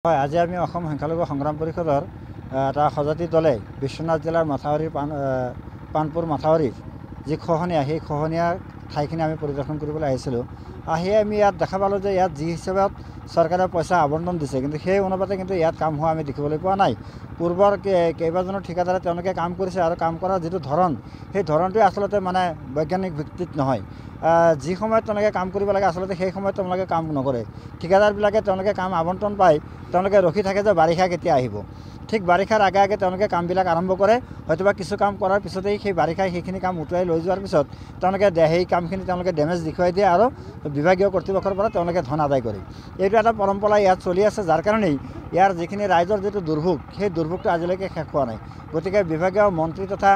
হয়, আজি আমি অসম সংখ্যালঘু সংগ্ৰাম পৰিষদৰ এটা সজাতি দলে বিশ্বনাথ জিলাৰ মাথাউৰিৰ পানপুৰ মাথাউৰিৰ যি খহনীয়া সেই খহনীয়া ঠাইখিনি আমি পৰিদৰ্শন কৰিবলৈ আহিছিলোঁ। আহি আমি ইয়াত দেখা পালোঁ যে ইয়াত যি হিচাপত চৰকাৰে পইচা আবণ্টন দিছে, কিন্তু সেই অনুপাতে কিন্তু ইয়াত কাম হোৱা আমি দেখিবলৈ পোৱা নাই। পূৰ্বৰ কেইবাজনো ঠিকাদাৰে তেওঁলোকে কাম কৰিছে আৰু কাম কৰাৰ যিটো ধৰণ, সেই ধৰণটোৱে আচলতে মানে বৈজ্ঞানিক ভিত্তিত নহয়। যি সময়ত তেওঁলোকে কাম কৰিব লাগে আচলতে সেই সময়ত তেওঁলোকে কাম নকৰে। ঠিকাদাৰবিলাকে তেওঁলোকে কাম আবণ্টন পায়, তেওঁলোকে ৰখি থাকে যে বাৰিষা কেতিয়া আহিব। ঠিক বাৰিষাৰ আগে আগে তেওঁলোকে কামবিলাক আৰম্ভ কৰে, হয়তোবা কিছু কাম কৰাৰ পিছতেই সেই বাৰিষাই সেইখিনি কাম উটুৱাই লৈ যোৱাৰ পিছত তেওঁলোকে সেই কামখিনি তেওঁলোকে ডেমেজ দেখুৱাই দিয়ে আৰু বিভাগীয় কৰ্তৃপক্ষৰ পৰা তেওঁলোকে ধন আদায় কৰে। এইটো এটা পৰম্পৰা ইয়াত চলি আছে, যাৰ কাৰণেই ইয়াৰ যিখিনি ৰাইজৰ যিটো দুৰ্ভোগ, সেই দুৰ্ভোগটো আজিলৈকে শেষ হোৱা নাই। গতিকে বিভাগীয় মন্ত্ৰী তথা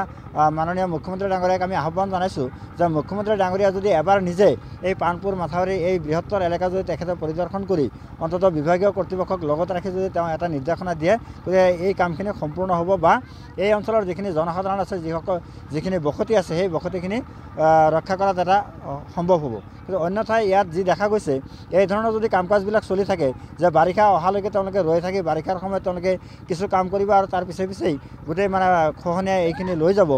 মাননীয় মুখ্যমন্ত্ৰী ডাঙৰীয়াক আমি আহ্বান জনাইছোঁ যে মুখ্যমন্ত্ৰী ডাঙৰীয়া যদি এবাৰ নিজে এই পানপুৰ মাথাউৰি এই বৃহত্তৰ এলেকা যদি তেখেতে পৰিদৰ্শন কৰি অন্ততঃ বিভাগীয় কৰ্তৃপক্ষক লগত ৰাখি যদি তেওঁ এটা নিৰ্দেশনা দিয়ে, গতিকে এই কামখিনি সম্পূৰ্ণ হ'ব বা এই অঞ্চলৰ যিখিনি জনসাধাৰণ আছে, যিখিনি বসতি আছে, সেই বসতিখিনি ৰক্ষা কৰাত এটা সম্ভৱ হ'ব। কিন্তু অন্যথাই ইয়াত যি দেখা গৈছে, এই ধৰণৰ যদি কাম কাজবিলাক চলি থাকে যে বাৰিষা অহালৈকে তেওঁলোকে ৰৈ থাকি বাৰিষাৰ সময়ত তেওঁলোকে কিছু কাম কৰিব আৰু তাৰ পিছেই গোটেই মানে খহনীয়াই এইখিনি লৈ যাব,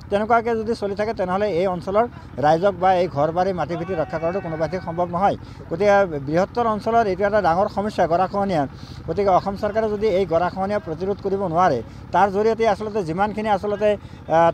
তেনেকুৱাকৈ যদি চলি থাকে তেনেহ'লে এই অঞ্চলৰ ৰাইজক বা এই ঘৰ বাৰী মাটি ভেটি ৰক্ষা কৰাটো কোনোবাই সম্ভৱ নহয়। গতিকে বৃহত্তৰ অঞ্চলৰ এইটো এটা ডাঙৰ সমস্যা গৰাখহনীয়া। গতিকে অসম চৰকাৰে যদি এই গৰাখহনীয়া প্ৰতিৰোধ কৰিব নোৱাৰে, তাৰ জৰিয়তে আচলতে যিমানখিনি আচলতে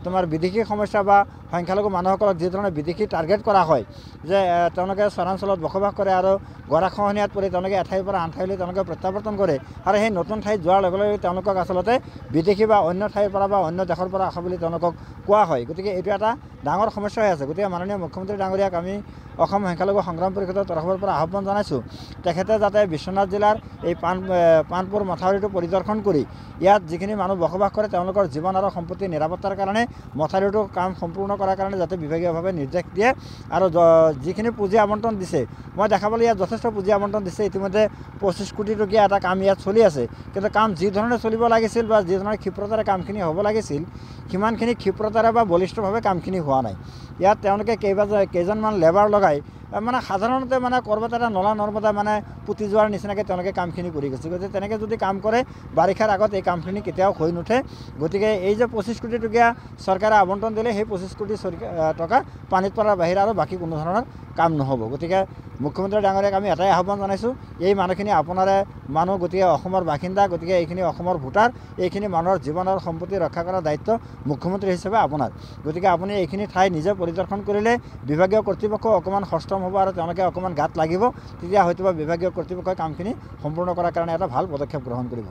তোমাৰ বিদেশী সমস্যা বা সংখ্যালঘু মানুহসকলক যি ধৰণে বিদেশী টাৰ্গেট কৰা হয় যে তেওঁলোকে চৰাঞ্চলত বসবাস কৰে আৰু গৰাখহনীয়াত পৰি তেওঁলোকে এঠাইৰ পৰা আন ঠাইলৈ তেওঁলোকে প্ৰত্যাৱৰ্তন কৰে আৰু সেই নতুন ঠাইত যোৱাৰ লগে লগে তেওঁলোকক আচলতে বিদেশী বা অন্য ঠাইৰ পৰা বা অন্য দেশৰ পৰা অহা বুলি তেওঁলোকক কোৱা হয়। গতিকে এইটো এটা ডাঙৰ সমস্যা হৈ আছে। গতিকে মাননীয় মুখ্যমন্ত্ৰী ডাঙৰীয়াক আমি অসম সংখ্যালঘু সংগ্ৰাম পৰিষদৰ তৰফৰ পৰা আহ্বান জনাইছোঁ, তেখেতে যাতে বিশ্বনাথ জিলাৰ এই পানপুৰ মাথাউৰিটো পৰিদৰ্শন কৰি ইয়াত যিখিনি মানুহ বসবাস কৰে তেওঁলোকৰ জীৱন আৰু সম্পত্তি নিৰাপত্তাৰ কাৰণে মাথাউৰিটো কাম সম্পূৰ্ণ কৰাৰ কাৰণে যাতে বিভাগীয়ভাৱে নিৰ্দেশ দিয়ে আৰু যিখিনি পুঁজি আবণ্টন দিছে, মই দেখা পালোঁ ইয়াত যথেষ্ট পুঁজি আবণ্টন দিছে। ইতিমধ্যে 25 কোটি টকীয়া এটা কাম ইয়াত চলি আছে, কিন্তু কাম যি ধৰণে চলিব লাগিছিল বা যি ধৰণে ক্ষিপ্ৰতাৰে কামখিনি হ'ব লাগিছিল, সিমানখিনি ক্ষিপ্ৰতাৰে বা বলিষ্ঠভাৱে কামখিনি হোৱা নাই। ইয়াত তেওঁলোকে কেইজনমান লেবাৰ লগাই মানে সাধাৰণতে মানে ক'ৰবাত এটা নলা নৰ্মদা মানে পুতি যোৱাৰ নিচিনাকৈ তেওঁলোকে কামখিনি কৰি গৈছে। গতিকে তেনেকৈ যদি কাম কৰে বাৰিষাৰ আগত এই কামখিনি কেতিয়াও হৈ নুঠে। গতিকে এই যে 25 কোটি টকীয়া চৰকাৰে আবণ্টন দিলে, সেই 25 কোটি টকা পানীত পৰাৰ বাহিৰে আৰু বাকী কোনো ধৰণৰ কাম নহ'ব। গতিকে মুখ্যমন্ত্ৰী ডাঙৰীয়াক আমি এটাই আহ্বান জনাইছোঁ, এই মানুহখিনি আপোনাৰে মানুহ, গতিকে অসমৰ বাসিন্দা, গতিকে এইখিনি অসমৰ ভোটাৰ, এইখিনি মানুহৰ জীৱন আৰু সম্পত্তি ৰক্ষা কৰাৰ দায়িত্ব মুখ্যমন্ত্ৰী হিচাপে আপোনাৰ। গতিকে আপুনি এইখিনি ঠাই নিজে পৰিদৰ্শন কৰিলে বিভাগীয় কৰ্তৃপক্ষ অকণমান সষ্টম হ'ব আৰু তেওঁলোকে অকণমান গাত লাগিব, তেতিয়া হয়তোবা বিভাগীয় কৰ্তৃপক্ষই কামখিনি সম্পূৰ্ণ কৰাৰ কাৰণে এটা ভাল পদক্ষেপ গ্ৰহণ কৰিব।